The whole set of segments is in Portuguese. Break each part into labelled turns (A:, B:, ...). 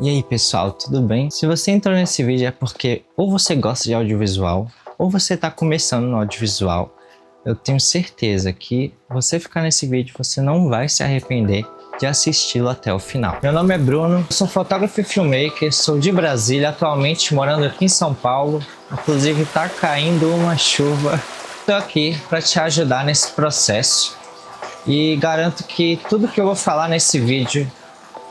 A: E aí pessoal, tudo bem? Se você entrou nesse vídeo é porque ou você gosta de audiovisual ou você está começando no audiovisual. Eu tenho certeza que você ficar nesse vídeo você não vai se arrepender de assisti-lo até o final. Meu nome é Bruno, eu sou fotógrafo e filmmaker, sou de Brasília, atualmente morando aqui em São Paulo. Inclusive está caindo uma chuva. Estou aqui para te ajudar nesse processo e garanto que tudo que eu vou falar nesse vídeo,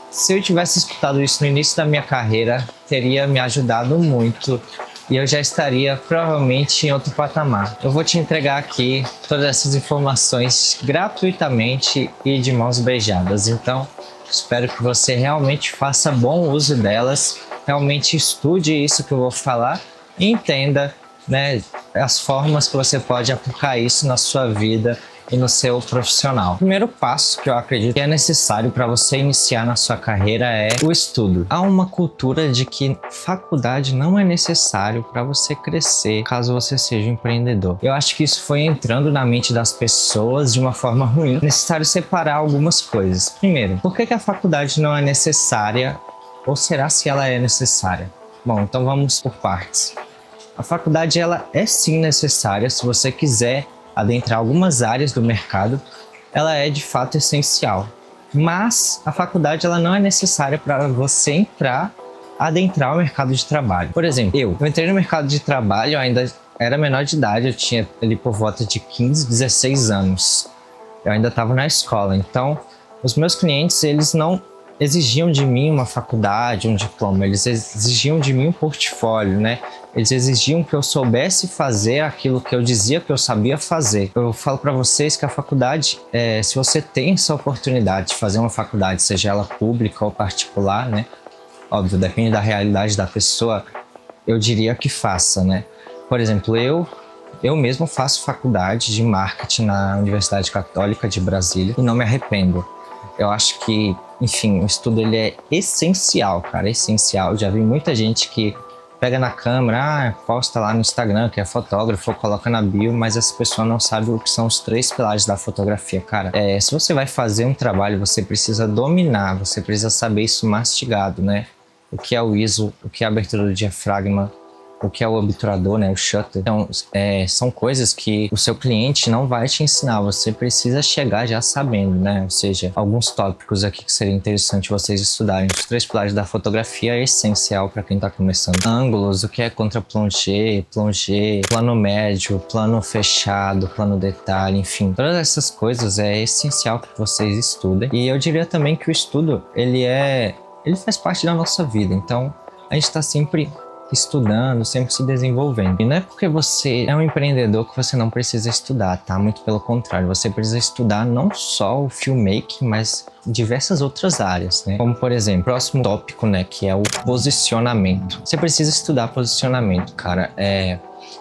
A: se eu tivesse escutado isso no início da minha carreira, teria me ajudado muito e eu já estaria provavelmente em outro patamar. Eu vou te entregar aqui todas essas informações gratuitamente e de mãos beijadas. Então, espero que você realmente faça bom uso delas, realmente estude isso que eu vou falar e entenda, né, as formas que você pode aplicar isso na sua vida e no seu profissional. O primeiro passo que eu acredito que é necessário para você iniciar na sua carreira é o estudo. Há uma cultura de que faculdade não é necessário para você crescer caso você seja empreendedor. Eu acho que isso foi entrando na mente das pessoas de uma forma ruim. É necessário separar algumas coisas. Primeiro, por que a faculdade não é necessária? Ou será se ela é necessária? Bom, então vamos por partes. A faculdade ela é sim necessária se você quiser adentrar algumas áreas do mercado, ela é de fato essencial. Mas a faculdade ela não é necessária para você adentrar o mercado de trabalho. Por exemplo, eu entrei no mercado de trabalho, eu ainda era menor de idade, eu tinha ali por volta de 15, 16 anos. Eu ainda estava na escola, então os meus clientes eles não exigiam de mim uma faculdade, um diploma, eles exigiam de mim um portfólio, né? Eles exigiam que eu soubesse fazer aquilo que eu dizia que eu sabia fazer. Eu falo para vocês que a faculdade, se você tem essa oportunidade de fazer uma faculdade, seja ela pública ou particular, né? Óbvio, depende da realidade da pessoa, eu diria que faça, né? Por exemplo, eu mesmo faço faculdade de marketing na Universidade Católica de Brasília e não me arrependo. Eu acho que, enfim, o estudo ele é essencial, cara, essencial. Eu já vi muita gente que pega na câmera, posta lá no Instagram que é fotógrafo, coloca na bio, mas essa pessoa não sabe o que são os 3 pilares da fotografia, cara. Se você vai fazer um trabalho, você precisa dominar, você precisa saber isso mastigado, né? O que é o ISO, o que é a abertura do diafragma, o que é o obturador, né, o shutter. Então, são coisas que o seu cliente não vai te ensinar, você precisa chegar já sabendo, né? Ou seja, alguns tópicos aqui que seria interessante vocês estudarem. Os 3 pilares da fotografia é essencial para quem está começando. Ângulos, o que é contra-plongé, plongé, plano médio, plano fechado, plano detalhe, enfim. Todas essas coisas é essencial que vocês estudem. E eu diria também que o estudo, ele faz parte da nossa vida. Então, a gente está sempre estudando, sempre se desenvolvendo. E não é porque você é um empreendedor que você não precisa estudar, tá? Muito pelo contrário, você precisa estudar não só o filmmaking, mas diversas outras áreas, né? Como, por exemplo, o próximo tópico, né, que é o posicionamento. Você precisa estudar posicionamento, cara.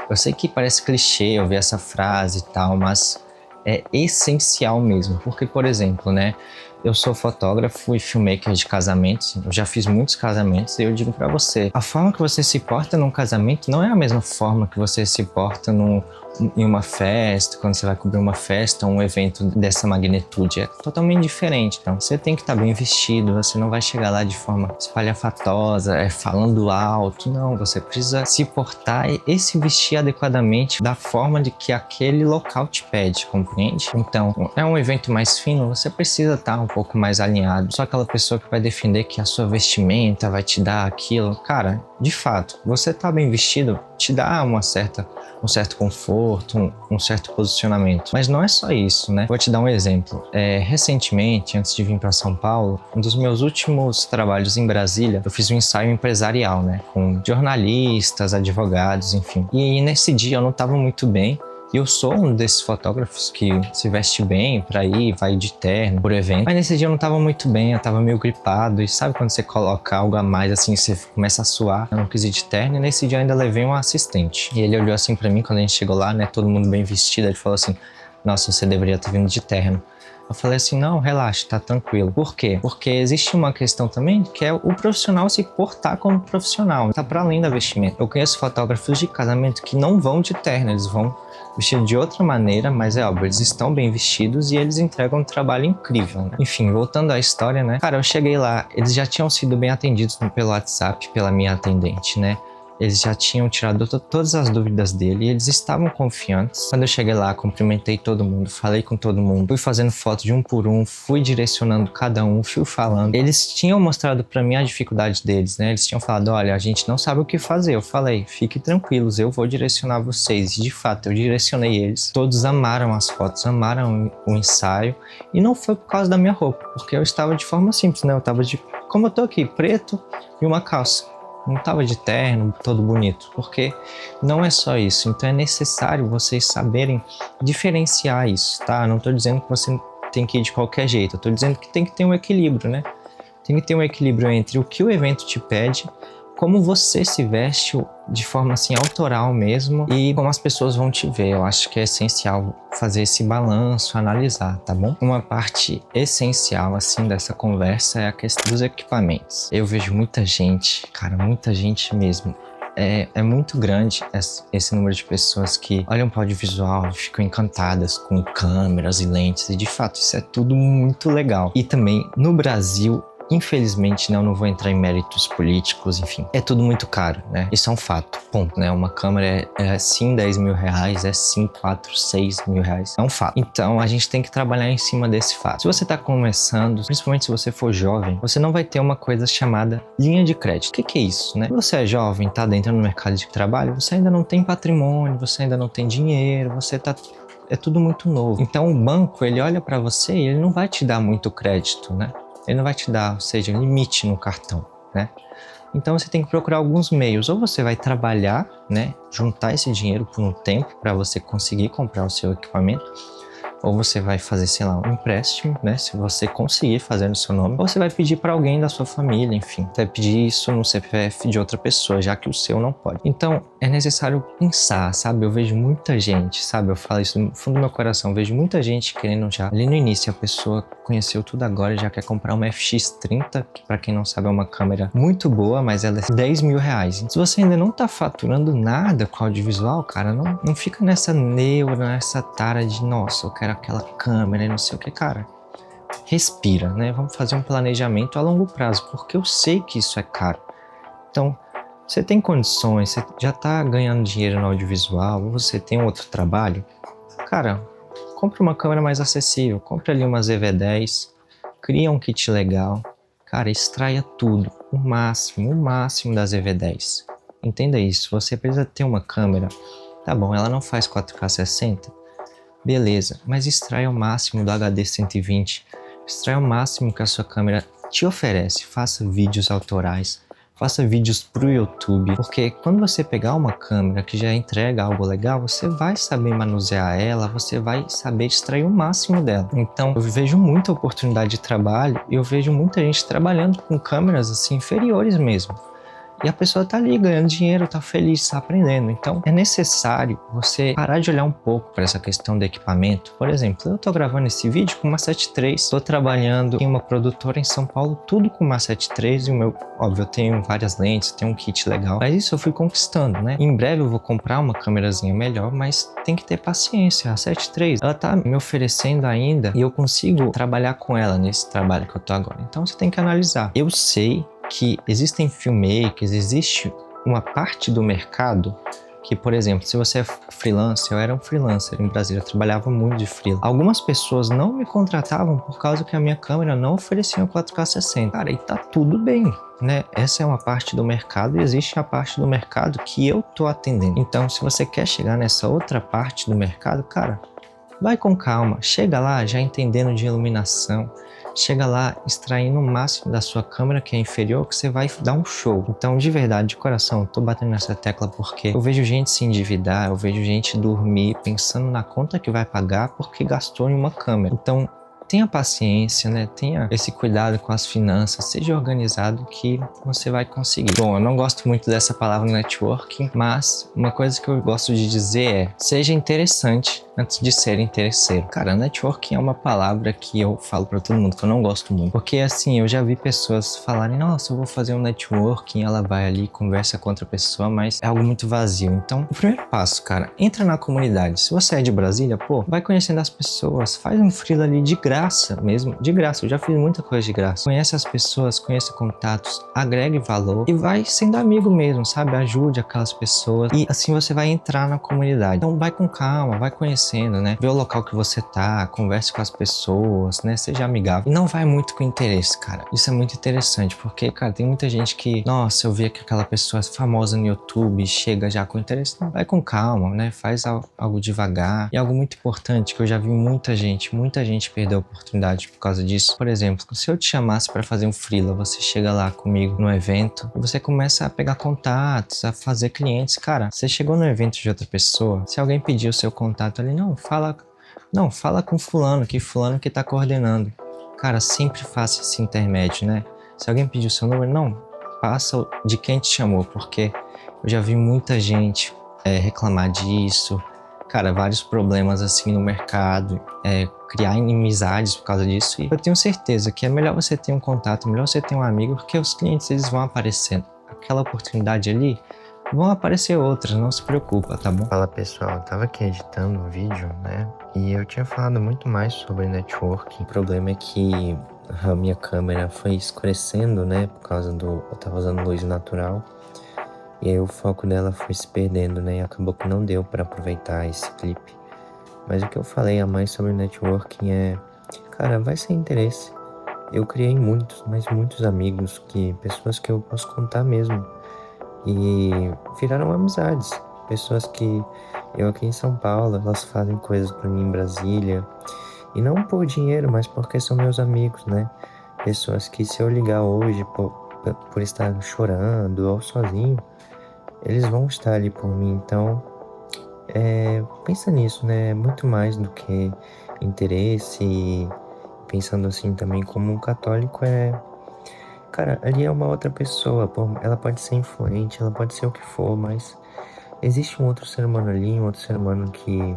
A: Eu sei que parece clichê ouvir essa frase e tal, mas é essencial mesmo. Porque, por exemplo, né, eu sou fotógrafo e filmmaker de casamentos, eu já fiz muitos casamentos e eu digo pra você, a forma que você se porta num casamento não é a mesma forma que você se porta em uma festa, quando você vai cobrir uma festa ou um evento dessa magnitude, é totalmente diferente. Então você tem que estar bem vestido, você não vai chegar lá de forma espalhafatosa, falando alto, não, você precisa se portar e se vestir adequadamente da forma de que aquele local te pede, compreende? Então, é um evento mais fino, você precisa estar um pouco mais alinhado. Só aquela pessoa que vai defender que a sua vestimenta vai te dar aquilo, cara, de fato, você tá bem vestido te dá um certo conforto, um certo posicionamento. Mas não é só isso, né? Vou te dar um exemplo. Recentemente, antes de vir para São Paulo, um dos meus últimos trabalhos em Brasília, eu fiz um ensaio empresarial, né? Com jornalistas, advogados, enfim. E nesse dia eu não estava muito bem. E eu sou um desses fotógrafos que se veste bem pra ir, vai de terno por evento. Mas nesse dia eu não tava muito bem, eu tava meio gripado. E sabe quando você coloca algo a mais assim, você começa a suar? Eu não quis ir de terno e nesse dia eu ainda levei um assistente. E ele olhou assim pra mim quando a gente chegou lá, né, todo mundo bem vestido. Ele falou assim, nossa, você deveria ter vindo de terno. Eu falei assim, não, relaxa, tá tranquilo. Por quê? Porque existe uma questão também que é o profissional se portar como profissional, tá para além da vestimenta. Eu conheço fotógrafos de casamento que não vão de terno, eles vão vestidos de outra maneira, mas é óbvio, eles estão bem vestidos e eles entregam um trabalho incrível, né? Enfim, voltando à história, né? Cara, eu cheguei lá, eles já tinham sido bem atendidos pelo WhatsApp, pela minha atendente, né? Eles já tinham tirado todas as dúvidas dele e eles estavam confiantes. Quando eu cheguei lá, cumprimentei todo mundo, falei com todo mundo, fui fazendo foto de um por um, fui direcionando cada um, fui falando. Eles tinham mostrado pra mim a dificuldade deles, né? Eles tinham falado, olha, a gente não sabe o que fazer. Eu falei, fiquem tranquilos, eu vou direcionar vocês. E de fato, eu direcionei eles. Todos amaram as fotos, amaram o ensaio. E não foi por causa da minha roupa, porque eu estava de forma simples, né? Eu estava como eu tô aqui, preto e uma calça. Não estava de terno, todo bonito, porque não é só isso. Então é necessário vocês saberem diferenciar isso, tá? Não estou dizendo que você tem que ir de qualquer jeito, eu estou dizendo que tem que ter um equilíbrio, né? Tem que ter um equilíbrio entre o que o evento te pede, como você se veste de forma assim autoral mesmo e como as pessoas vão te ver. Eu acho que é essencial fazer esse balanço, analisar, tá bom? Uma parte essencial assim dessa conversa é a questão dos equipamentos. Eu vejo muita gente, cara, muita gente mesmo. É muito grande esse número de pessoas que olham para o audiovisual e ficam encantadas com câmeras e lentes, e de fato isso é tudo muito legal. E também no Brasil, infelizmente, não vou entrar em méritos políticos, enfim, é tudo muito caro, né? Isso é um fato, ponto, né? Uma câmera é sim 10 mil reais, é sim 4, 6 mil reais, é um fato. Então a gente tem que trabalhar em cima desse fato. Se você tá começando, principalmente se você for jovem, você não vai ter uma coisa chamada linha de crédito. O que é isso, né? Se você é jovem, tá dentro do mercado de trabalho, você ainda não tem patrimônio, você ainda não tem dinheiro, é tudo muito novo. Então o banco, ele olha para você e ele não vai te dar muito crédito, né? Ele não vai te dar, ou seja, limite no cartão, né? Então você tem que procurar alguns meios. Ou você vai trabalhar, né? Juntar esse dinheiro por um tempo para você conseguir comprar o seu equipamento. Ou você vai fazer, sei lá, um empréstimo, né? Se você conseguir fazer no seu nome. Ou você vai pedir para alguém da sua família, enfim. Você vai pedir isso no CPF de outra pessoa, já que o seu não pode. Então, é necessário pensar, sabe? Eu vejo muita gente, sabe? Eu falo isso no fundo do meu coração. Eu vejo muita gente querendo já... Ali no início, a pessoa conheceu tudo agora e já quer comprar uma FX30, que pra quem não sabe é uma câmera muito boa, mas ela é 10 mil reais. Se você ainda não tá faturando nada com audiovisual, cara, não fica nessa neura, nessa tara de, nossa, eu quero aquela câmera e não sei o que, cara. Respira, né? Vamos fazer um planejamento a longo prazo, porque eu sei que isso é caro. Então, você tem condições, você já tá ganhando dinheiro no audiovisual, ou você tem outro trabalho, cara, compre uma câmera mais acessível, compre ali uma ZV-10, cria um kit legal, cara, extraia tudo, o máximo da ZV-10. Entenda isso, você precisa ter uma câmera, tá bom, ela não faz 4K 60, beleza, mas extrai o máximo do HD 120, extrai o máximo que a sua câmera te oferece, faça vídeos autorais, faça vídeos pro YouTube, porque quando você pegar uma câmera que já entrega algo legal, você vai saber manusear ela, você vai saber extrair o máximo dela. Então, eu vejo muita oportunidade de trabalho e eu vejo muita gente trabalhando com câmeras assim inferiores mesmo. E a pessoa tá ali ganhando dinheiro, tá feliz, tá aprendendo. Então é necessário você parar de olhar um pouco para essa questão do equipamento. Por exemplo, eu tô gravando esse vídeo com uma 7.3, tô trabalhando em uma produtora em São Paulo, tudo com uma 7.3 e o meu, óbvio, eu tenho várias lentes, tenho um kit legal. Mas isso eu fui conquistando, né? Em breve eu vou comprar uma câmerazinha melhor, mas tem que ter paciência. A 7.3, ela tá me oferecendo ainda e eu consigo trabalhar com ela nesse trabalho que eu tô agora. Então você tem que analisar. Eu sei que existem filmmakers, existe uma parte do mercado que, por exemplo, se você é freelancer, eu era um freelancer em Brasília, eu trabalhava muito de freela. Algumas pessoas não me contratavam por causa que a minha câmera não oferecia 4K 60. Cara, e tá tudo bem, né? Essa é uma parte do mercado e existe a parte do mercado que eu tô atendendo. Então, se você quer chegar nessa outra parte do mercado, cara, vai com calma, chega lá já entendendo de iluminação, chega lá extraindo o máximo da sua câmera que é inferior, que você vai dar um show. Então, de verdade, de coração, eu tô batendo nessa tecla porque eu vejo gente se endividar, eu vejo gente dormir pensando na conta que vai pagar porque gastou em uma câmera. Então, tenha paciência, né? Tenha esse cuidado com as finanças, seja organizado que você vai conseguir. Bom, eu não gosto muito dessa palavra networking, mas uma coisa que eu gosto de dizer é: seja interessante antes de ser interesseiro. Cara, networking é uma palavra que eu falo pra todo mundo que eu não gosto muito, porque assim, eu já vi pessoas falarem: nossa, eu vou fazer um networking, ela vai ali, conversa com outra pessoa, mas é algo muito vazio. Então, o primeiro passo, cara, entra na comunidade. Se você é de Brasília, pô, vai conhecendo as pessoas, faz um freela ali de graça mesmo, de graça. Eu já fiz muita coisa de graça. Conhece as pessoas, conheça contatos, agregue valor e vai sendo amigo mesmo, sabe? Ajude aquelas pessoas e assim você vai entrar na comunidade. Então, vai com calma, vai conhecendo, né? Vê o local que você tá, converse com as pessoas, né? Seja amigável. E não vai muito com interesse, cara. Isso é muito interessante, porque, cara, tem muita gente que, nossa, eu vi que aquela pessoa é famosa no YouTube, chega já com interesse. Não, vai com calma, né? Faz algo devagar. E algo muito importante, que eu já vi muita gente perdeu a oportunidade por causa disso. Por exemplo, se eu te chamasse para fazer um freela, você chega lá comigo no evento e você começa a pegar contatos, a fazer clientes. Cara, você chegou no evento de outra pessoa, se alguém pedir o seu contato ali, fala com fulano que tá coordenando. Cara, sempre faça esse intermédio, né? Se alguém pedir o seu número, não, passa de quem te chamou, porque eu já vi muita gente reclamar disso. Cara, vários problemas assim no mercado, criar inimizades por causa disso. E eu tenho certeza que é melhor você ter um contato, melhor você ter um amigo, porque os clientes eles vão aparecendo. Aquela oportunidade ali, vão aparecer outras, não se preocupa, tá bom?
B: Fala pessoal, eu tava aqui editando um vídeo, né? E eu tinha falado muito mais sobre networking. O problema é que a minha câmera foi escurecendo, né? Por causa eu tava usando luz natural. E aí o foco dela foi se perdendo, né? E acabou que não deu pra aproveitar esse clipe. Mas o que eu falei a mais sobre networking é... Cara, vai ser interesse. Eu criei muitos, mas muitos amigos, pessoas que eu posso contar mesmo. E viraram amizades. Pessoas que eu aqui em São Paulo, elas fazem coisas pra mim em Brasília. E não por dinheiro, mas porque são meus amigos, né? Pessoas que se eu ligar hoje por estar chorando ou sozinho, eles vão estar ali por mim. Então, pensa nisso, né? É muito mais do que interesse. E pensando assim também como um católico Cara, ali é uma outra pessoa, pô, ela pode ser influente, ela pode ser o que for, mas existe um outro ser humano ali, um outro ser humano que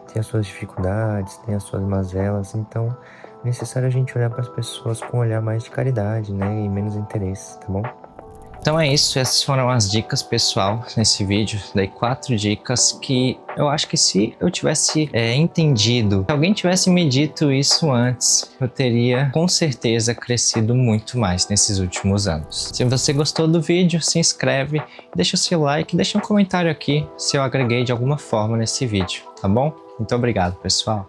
B: tem as suas dificuldades, tem as suas mazelas, então é necessário a gente olhar para as pessoas com um olhar mais de caridade, né, e menos interesse, tá bom?
A: Então é isso, essas foram as dicas, pessoal, nesse vídeo. Dei 4 dicas que eu acho que se eu tivesse entendido, se alguém tivesse me dito isso antes, eu teria com certeza crescido muito mais nesses últimos anos. Se você gostou do vídeo, se inscreve, deixa o seu like, deixa um comentário aqui se eu agreguei de alguma forma nesse vídeo, tá bom? Muito obrigado, pessoal.